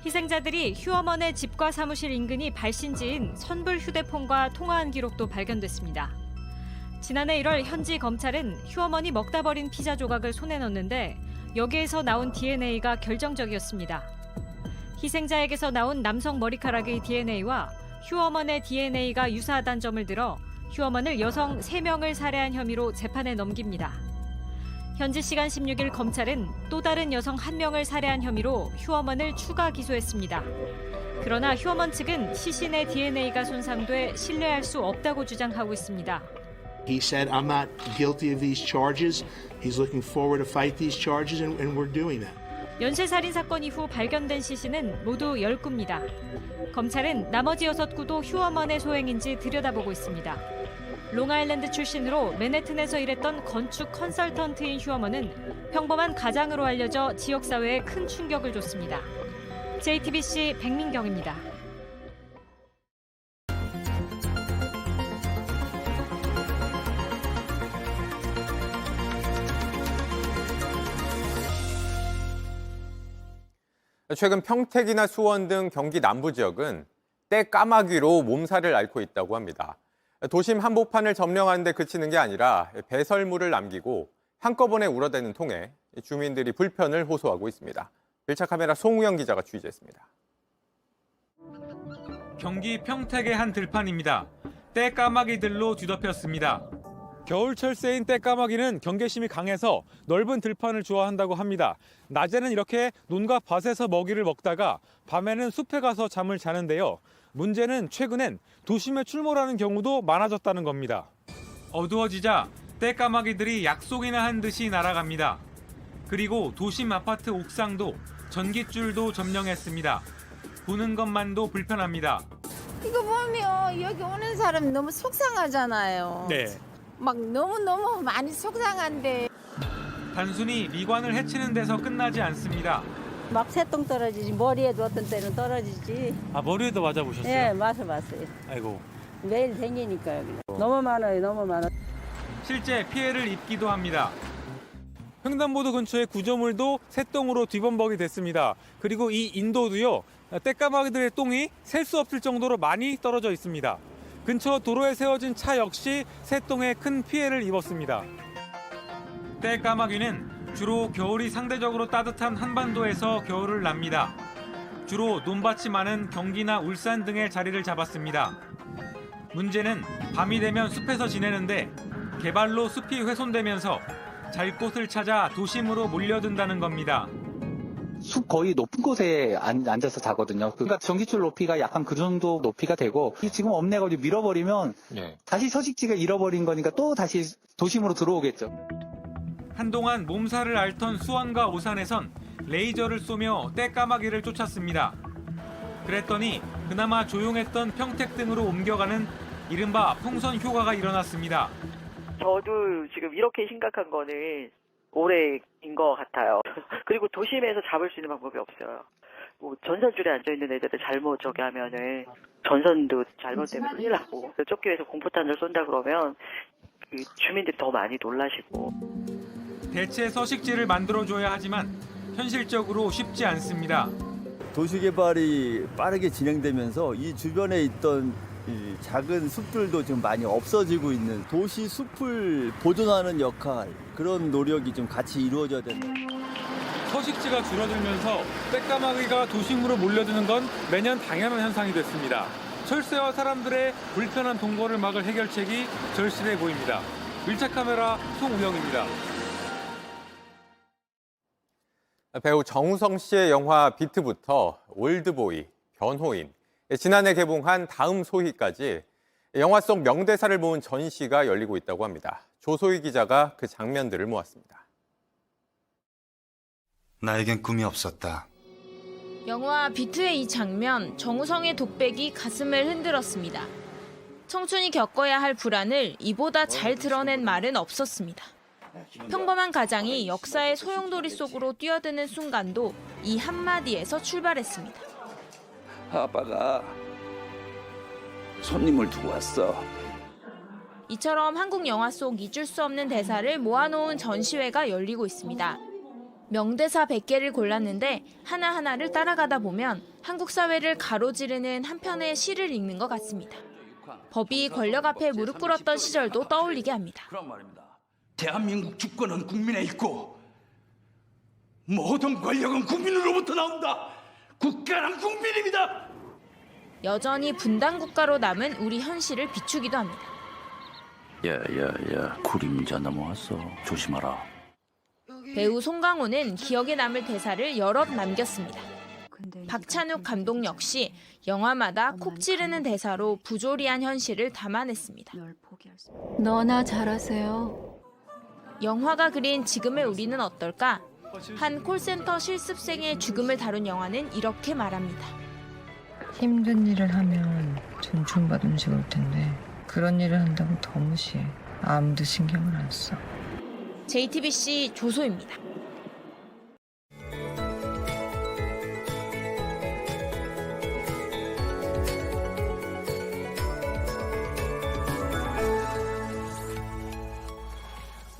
희생자들이 휴어먼의 집과 사무실 인근이 발신지인 선불 휴대폰과 통화한 기록도 발견됐습니다. 지난해 1월 현지 검찰은 휴어먼이 먹다 버린 피자 조각을 손에 넣었는데 여기에서 나온 DNA가 결정적이었습니다. 희생자에게서 나온 남성 머리카락의 DNA와 휴어먼의 DNA가 유사하다는 점을 들어 휴어먼을 여성 3명을 살해한 혐의로 재판에 넘깁니다. 현지 시간 16일 검찰은 또 다른 여성 1명을 살해한 혐의로 휴어먼을 추가 기소했습니다. 그러나 휴어먼 측은 시신의 DNA가 손상돼 신뢰할 수 없다고 주장하고 있습니다. He said, I'm not guilty of these charges. He's looking forward to fight these charges and we're doing that. 연쇄살인 사건 이후 발견된 시신은 모두 10구입니다. 검찰은 나머지 6구도 휴어먼의 소행인지 들여다보고 있습니다. 롱아일랜드 출신으로 맨해튼에서 일했던 건축 컨설턴트인 휴어먼은 평범한 가장으로 알려져 지역사회에 큰 충격을 줬습니다. JTBC 백민경입니다. 최근 평택이나 수원 등 경기 남부 지역은 떼까마귀로 몸살을 앓고 있다고 합니다. 도심 한복판을 점령하는 데 그치는 게 아니라 배설물을 남기고 한꺼번에 울어대는 통에 주민들이 불편을 호소하고 있습니다. 1차 카메라 송우영 기자가 취재했습니다. 경기 평택의 한 들판입니다. 떼까마귀들로 뒤덮였습니다. 겨울철 새인 떼까마귀는 경계심이 강해서 넓은 들판을 좋아한다고 합니다. 낮에는 이렇게 논과 밭에서 먹이를 먹다가 밤에는 숲에 가서 잠을 자는데요. 문제는 최근엔 도심에 출몰하는 경우도 많아졌다는 겁니다. 어두워지자 떼까마귀들이 약속이나 한 듯이 날아갑니다. 그리고 도심 아파트 옥상도 전깃줄도 점령했습니다. 보는 것만도 불편합니다. 이거 보면 여기 오는 사람 너무 속상하잖아요. 네. 막 너무너무 많이 속상한데. 단순히 미관을 해치는 데서 끝나지 않습니다. 막 새똥 떨어지지. 머리에도 어떤 때는 떨어지지. 아, 머리에도 맞아보셨어요? 예, 맞았어요. 아이고. 매일 다니니까요. 너무 많아요, 너무 많아. 실제 피해를 입기도 합니다. 횡단보도 근처의 구조물도 새똥으로 뒤범벅이 됐습니다. 그리고 이 인도도요, 떼까마귀들의 똥이 셀 수 없을 정도로 많이 떨어져 있습니다. 근처 도로에 세워진 차 역시 새똥에 큰 피해를 입었습니다. 떼까마귀는 주로 겨울이 상대적으로 따뜻한 한반도에서 겨울을 납니다. 주로 논밭이 많은 경기나 울산 등에 자리를 잡았습니다. 문제는 밤이 되면 숲에서 지내는데 개발로 숲이 훼손되면서 잘 곳을 찾아 도심으로 몰려든다는 겁니다. 숲 거의 높은 곳에 앉아서 자거든요. 그러니까 전기줄 높이가 약간 그 정도 높이가 되고 지금 엎내가지고 밀어버리면 다시 서식지가 잃어버린 거니까 또 다시 도심으로 들어오겠죠. 한동안 몸살을 앓던 수원과 오산에선 레이저를 쏘며 떼까마귀를 쫓았습니다. 그랬더니 그나마 조용했던 평택 등으로 옮겨가는 이른바 풍선 효과가 일어났습니다. 저도 지금 이렇게 심각한 거는 올해인 것 같아요. 그리고 도심에서 잡을 수 있는 방법이 없어요. 뭐 전선줄에 앉아있는 애들을 잘못 저기 하면은 전선도 잘못되면 큰일 나고 쫓기 위해서 공포탄을 쏜다 그러면 그 주민들이 더 많이 놀라시고. 대체 서식지를 만들어줘야 하지만 현실적으로 쉽지 않습니다. 도시개발이 빠르게 진행되면서 이 주변에 있던 이 작은 숲들도 지금 많이 없어지고 있는 도시 숲을 보존하는 역할, 그런 노력이 좀 같이 이루어져야 된다. 서식지가 줄어들면서 떼까마귀가 도심으로 몰려드는 건 매년 당연한 현상이 됐습니다. 철새와 사람들의 불편한 동거를 막을 해결책이 절실해 보입니다. 밀착 카메라 송우영입니다. 배우 정우성 씨의 영화 비트부터 올드보이, 변호인, 지난해 개봉한 다음 소희까지 영화 속 명대사를 모은 전시가 열리고 있다고 합니다. 조소희 기자가 그 장면들을 모았습니다. 나에겐 꿈이 없었다. 영화 비트의 이 장면, 정우성의 독백이 가슴을 흔들었습니다. 청춘이 겪어야 할 불안을 이보다 잘 드러낸 말은 없었습니다. 평범한 가장이 역사의 소용돌이 속으로 뛰어드는 순간도 이 한마디에서 출발했습니다. 아빠가 손님을 두고 왔어. 이처럼 한국 영화 속 잊을 수 없는 대사를 모아놓은 전시회가 열리고 있습니다. 명대사 100개를 골랐는데 하나하나를 따라가다 보면 한국 사회를 가로지르는 한 편의 시를 읽는 것 같습니다. 법이 권력 앞에 무릎 꿇었던 시절도 떠올리게 합니다. 그런 말입니다. 대한민국 주권은 국민에 있고 모든 권력은 국민으로부터 나온다. 국가는 국민입니다. 여전히 분단 국가로 남은 우리 현실을 비추기도 합니다. 야야야, 그림자 넘어왔어. 조심하라. 배우 송강호는 기억에 남을 대사를 여럿 남겼습니다. 박찬욱 감독 역시 영화마다 콕 찌르는 대사로 부조리한 현실을 담아냈습니다. 너나 잘하세요. 영화가 그린 지금의 우리는 어떨까? 한 콜센터 실습생의 죽음을 다룬 영화는 이렇게 말합니다. 힘든 일을 하면 존중받으면 좋을 텐데 그런 일을 한다고 더 무시해. 아무도 신경을 안 써. JTBC 조소입니다.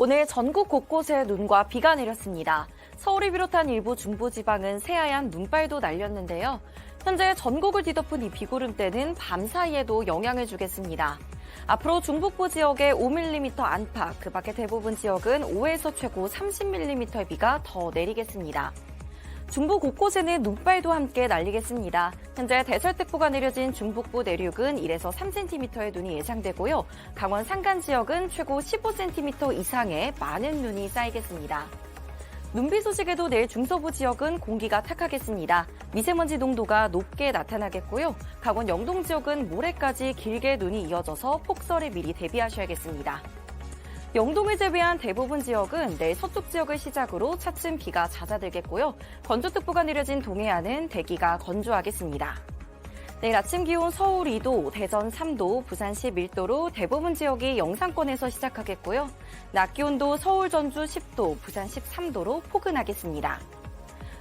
오늘 전국 곳곳에 눈과 비가 내렸습니다. 서울을 비롯한 일부 중부지방은 새하얀 눈발도 날렸는데요. 현재 전국을 뒤덮은 이 비구름대는 밤사이에도 영향을 주겠습니다. 앞으로 중북부 지역에 5mm 안팎, 그 밖에 대부분 지역은 5에서 최고 30mm의 비가 더 내리겠습니다. 중부 곳곳에는 눈발도 함께 날리겠습니다. 현재 대설특보가 내려진 중북부 내륙은 1에서 3cm의 눈이 예상되고요. 강원 산간 지역은 최고 15cm 이상의 많은 눈이 쌓이겠습니다. 눈비 소식에도 내일 중서부 지역은 공기가 탁하겠습니다. 미세먼지 농도가 높게 나타나겠고요. 강원 영동 지역은 모레까지 길게 눈이 이어져서 폭설에 미리 대비하셔야겠습니다. 영동을 제외한 대부분 지역은 내일 서쪽 지역을 시작으로 차츰 비가 잦아들겠고요. 건조특보가 내려진 동해안은 대기가 건조하겠습니다. 내일 아침 기온 서울 2도, 대전 3도, 부산 11도로 대부분 지역이 영상권에서 시작하겠고요. 낮 기온도 서울, 전주 10도, 부산 13도로 포근하겠습니다.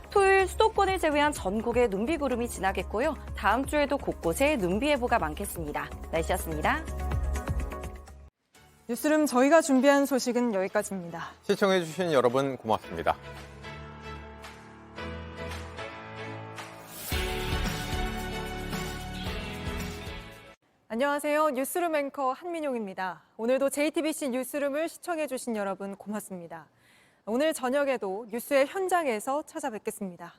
토요일 수도권을 제외한 전국에 눈비구름이 지나겠고요. 다음 주에도 곳곳에 눈비 예보가 많겠습니다. 날씨였습니다. 뉴스룸 저희가 준비한 소식은 여기까지입니다. 시청해주신 여러분 고맙습니다. 안녕하세요. 뉴스룸 앵커 한민용입니다. 오늘도 JTBC 뉴스룸을 시청해주신 여러분 고맙습니다. 오늘 저녁에도 뉴스의 현장에서 찾아뵙겠습니다.